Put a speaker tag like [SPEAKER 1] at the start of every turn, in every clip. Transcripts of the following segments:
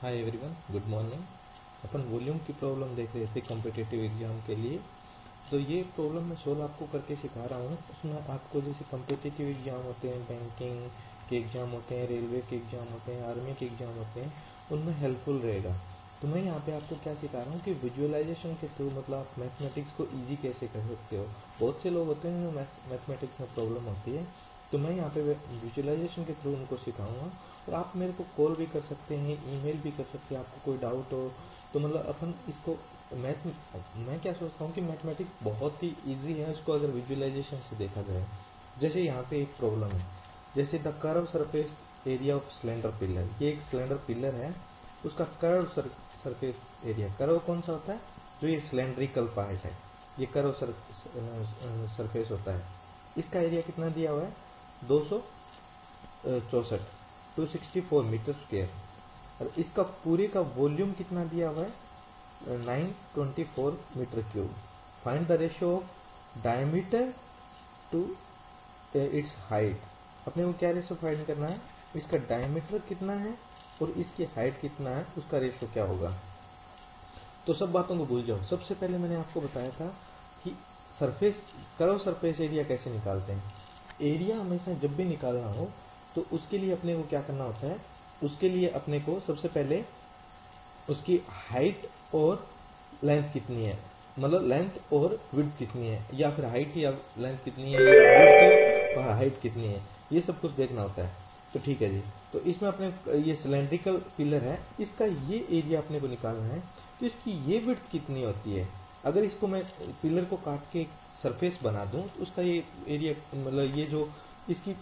[SPEAKER 1] Hi everyone, good morning. Upon volume की problem देख रहे थे कॉम्पिटिटिव एग्जाम के लिए। तो ये प्रॉब्लम मैं सोल्व आपको करके सिखा रहा हूँ। उसमें आपको जैसे कॉम्पिटिटिव एग्जाम होते हैं, बैंकिंग के एग्ज़ाम होते हैं, रेलवे के एग्ज़ाम होते हैं, आर्मी के एग्ज़ाम होते हैं, उनमें हेल्पफुल रहेगा। तो मैं यहाँ पे आपको क्या सिखा रहा हूँ कि विजुअलाइजेशन के थ्रू मतलब आप मैथमेटिक्स को ईजी कैसे कर सकते हो। बहुत से लोग होते हैं जो मैथमेटिक्स में प्रॉब्लम होती है, तो मैं यहाँ पे विजुअलाइजेशन के थ्रू उनको सिखाऊंगा। और आप मेरे को कॉल भी कर सकते हैं, ईमेल भी कर सकते हैं, आपको कोई डाउट हो तो। मतलब अपन इसको मैं क्या सोचता हूँ कि मैथमेटिक्स बहुत ही इजी है उसको अगर विजुअलाइजेशन से देखा जाए। जैसे यहाँ पे एक प्रॉब्लम है, जैसे the curve surface area of cylinder pillar. ये एक सिलेंडर पिलर है, उसका कर्व सरफेस एरिया। कर्व कौन सा होता है? जो ये सिलेंड्रिकल पार्ट है, ये कर्व सरफेस होता है। इसका एरिया कितना दिया हुआ है? 264 264 मीटर स्क्वेयर। और इसका पूरे का वॉल्यूम कितना दिया हुआ है? 924 metre cube. Find the ratio of diameter to its height. अपने को क्या रेशियो फाइंड करना है? इसका डायमीटर कितना है और इसकी हाइट कितना है, उसका रेशियो क्या होगा। तो सब बातों को भूल जाओ। सबसे पहले मैंने आपको बताया था कि सरफेस कर्व सरफेस एरिया कैसे निकालते हैं। एरिया हमेशा जब भी निकालना हो तो उसके लिए अपने को क्या करना होता है? उसके लिए अपने को सबसे पहले उसकी हाइट और लेंथ कितनी है, मतलब लेंथ और विड्थ कितनी है, या फिर हाइट या लेंथ कितनी है, या विड्थ और हाइट कितनी है, ये सब कुछ देखना होता है। तो ठीक है जी। तो इसमें अपने ये सिलेंड्रिकल पिलर है, इसका ये एरिया अपने को निकालना है। तो इसकी ये विड्थ कितनी होती है? अगर इसको मैं पिलर को काट के सरफेस बना दूं तो उसका ये एरिया, मतलब ये जो इसकी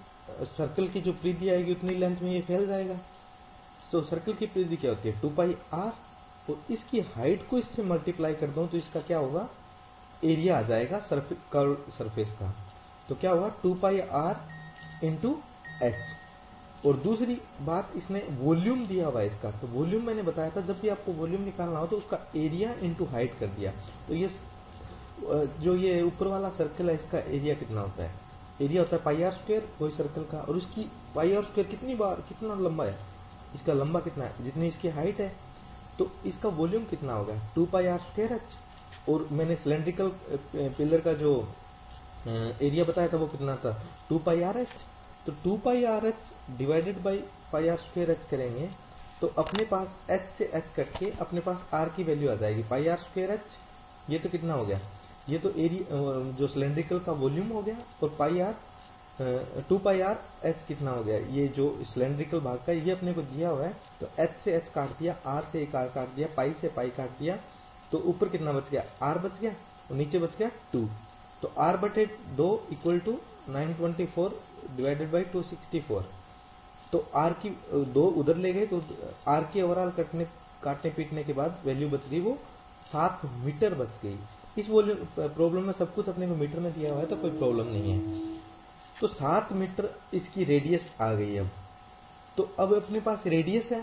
[SPEAKER 1] सर्कल की जो परिधि आएगी उतनी लेंथ में ये फैल जाएगा। तो सर्कल की परिधि क्या होती है? 2πr। और इसकी हाइट को इससे मल्टीप्लाई कर दूं तो इसका क्या होगा? एरिया आ जाएगा कर्व सरफेस का। तो क्या होगा? 2πr into H. और दूसरी बात, इसने वॉल्यूम दिया हुआ है इसका। तो वॉल्यूम मैंने बताया था, जब भी आपको वॉल्यूम निकालना हो तो उसका एरिया इंटू हाइट कर दिया। तो ये जो ये ऊपर वाला सर्कल है, इसका एरिया कितना होता है? एरिया होता है πr² कोई सर्कल का। और उसकी πr² कितनी बार कितना लंबा है? इसका लंबा कितना है? जितनी इसकी हाइट है। तो इसका वॉल्यूम कितना होगा? 2πr²h। और मैंने सिलेंड्रिकल पिलर का जो एरिया बताया था वो कितना था? 2πrh। तो 2πrh डिवाइडेड बाई πr²h करेंगे तो अपने पास h से h कट के अपने पास r की वैल्यू आ जाएगी πr²h। ये तो कितना हो गया? ये तो एरिया जो सिलेंड्रिकल का वॉल्यूम हो गया। और πr 2πrh कितना हो गया? ये जो सिलेंड्रिकल भाग का ये अपने को दिया हुआ है। तो h से h काट दिया, r से एक r काट दिया, पाई से पाई काट दिया। तो ऊपर कितना बच गया? r बच गया और नीचे बच गया 2। तो r/2 equal to 924 divided by 264। तो r की 2 उधर ले गए तो r की ओवरऑल काटने पीटने के बाद वैल्यू बच गई वो 7 मीटर बच गई। इस वॉल्यूम प्रॉब्लम में सब कुछ अपने को मीटर में दिया हुआ है तो कोई प्रॉब्लम नहीं है। तो 7 मीटर इसकी रेडियस आ गई। अब अब अपने पास रेडियस है।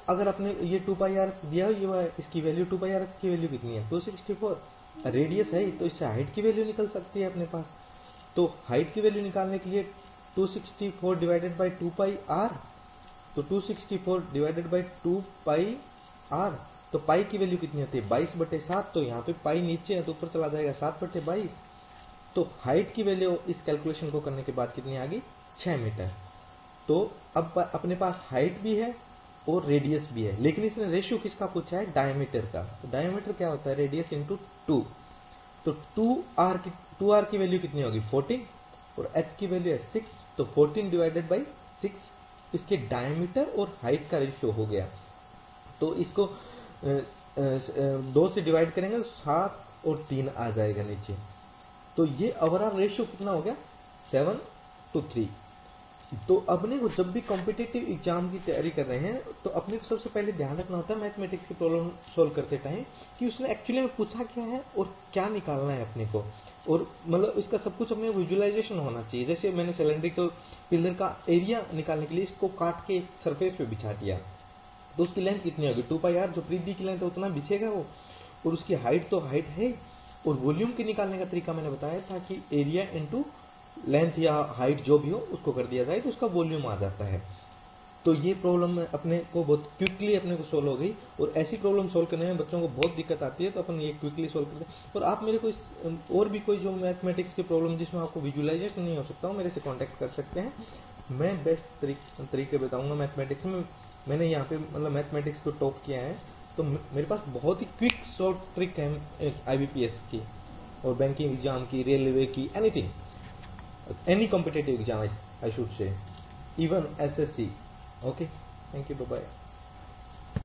[SPEAKER 1] अगर अपने ये 2πr दिया हुआ है, इसकी वैल्यू 2πr की वैल्यू कितनी है? 264। रेडियस है तो इससे हाइट की वैल्यू निकल सकती है अपने पास। तो हाइट की वैल्यू निकालने के लिए 264 डिवाइडेड बाई 2πr। तो 264 डिवाइडेड बाई 2πr। तो पाई की वैल्यू कितनी होती है? 22/7। तो यहाँ पे पाई नीचे है तो ऊपर चला जाएगा 7/22। तो हाइट की वैल्यू इस कैलकुलेशन को करने के बाद कितनी आ गई? 6 मीटर। तो अब अपने पास हाइट भी है और रेडियस भी है, लेकिन इसने रेशियो किसका पूछा है? डायमीटर का। तो डायमीटर क्या होता है? Radius into 2। तो 2r की वैल्यू कितनी होगी? 14। और h की वैल्यू है 6। तो 14 डिवाइडेड बाई 6 इसके डायमीटर और हाइट का रेशियो हो गया। तो इसको 2 से डिवाइड करेंगे तो 7 और 3 आ जाएगा नीचे। तो ये ओवरऑल रेशियो कितना हो गया? 7:3। तो अपने को जब भी कॉम्पिटिटिव एग्जाम की तैयारी कर रहे हैं तो अपने को सबसे पहले ध्यान रखना होता है मैथमेटिक्स की प्रॉब्लम सॉल्व करते टाइम कि उसने एक्चुअली में पूछा क्या है और क्या निकालना है अपने को। और मतलब इसका सब कुछ अपने विजुअलाइजेशन होना चाहिए। जैसे मैंने सिलेंड्रिकल पिलर का एरिया निकालने के लिए इसको काट के सरफेस पे बिछा दिया, तो उसकी लेंथ कितनी होगी? 2πr। जो परिधि की लेंथ है उतना बिछेगा वो। और उसकी हाइट तो हाइट है। और वॉल्यूम के निकालने का तरीका मैंने बताया था कि एरिया इंटू लेंथ या हाइट जो भी हो उसको कर दिया जाए तो उसका वॉल्यूम आ जाता है। तो ये प्रॉब्लम अपने को बहुत क्विकली अपने को सोल्व हो गई। और ऐसी प्रॉब्लम सोल्व करने में बच्चों को बहुत दिक्कत आती है, तो अपन ये क्विकली सोल्व करते हैं। और आप मेरे को और भी कोई जो मैथमेटिक्स की प्रॉब्लम जिसमें आपको विजुअलाइजेशन नहीं हो सकता हो, मेरे से कॉन्टैक्ट कर सकते हैं। मैं बेस्ट तरीके बताऊंगा मैथमेटिक्स में। मैंने यहाँ पे मतलब मैथमेटिक्स को टॉप किया है, तो मेरे पास बहुत ही क्विक शॉर्ट ट्रिक है IBPS की और बैंकिंग एग्जाम की, रेलवे की, anything, any competitive exam I should say, even SSC। Okay, thank you, bye bye.